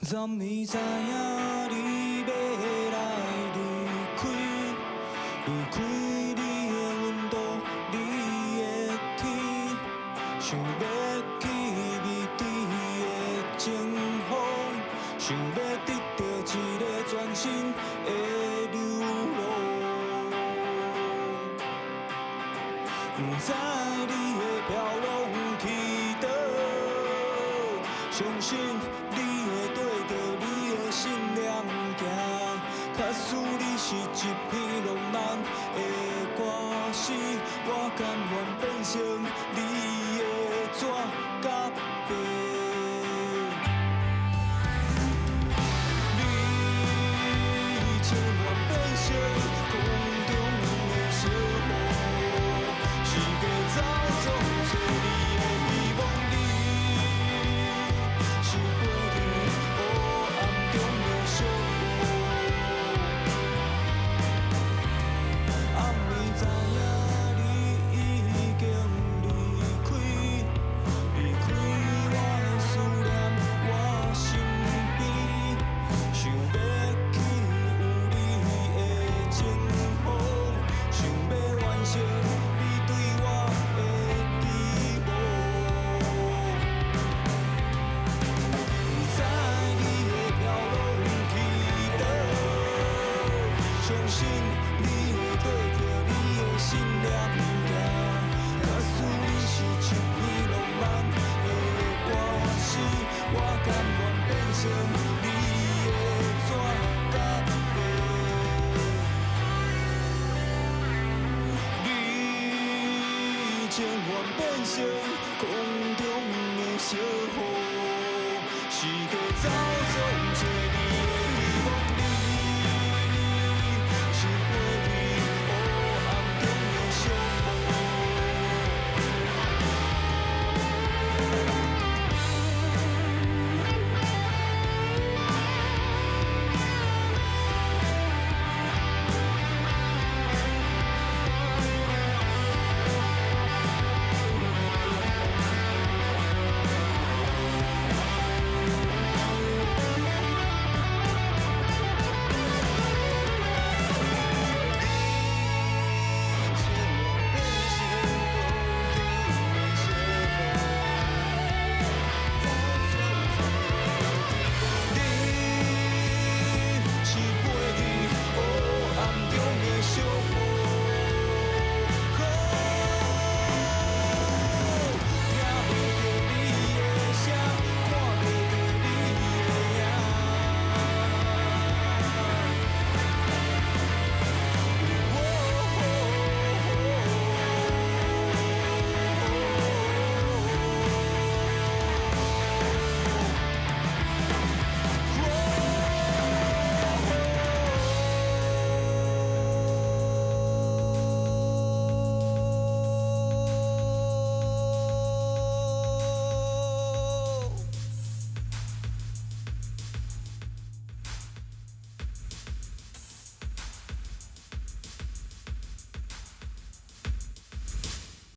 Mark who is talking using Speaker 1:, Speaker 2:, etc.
Speaker 1: 暂未知影你要来离开，离开你的温度，你的天，想要去未知的前方，想要得到一个全新的流浪。不知你会飘浪去倒，相信你会对着你的信念行。假使你是一篇浪漫的歌词，我甘愿变成你的纸甲白。你千万变成空中的小雨，世界走走找你的希望，你是飞去黑暗中的小雨。暗暝知影你已经离开，离开我的思念，我身边，想要去有你的前方，想要完成你对我的期望。不知你会飘浪去倒，相信你会对着你的信念行。假使你是一篇浪漫的歌词，我甘愿变成你的纸甲白。你千万变成空中的小雨，世界走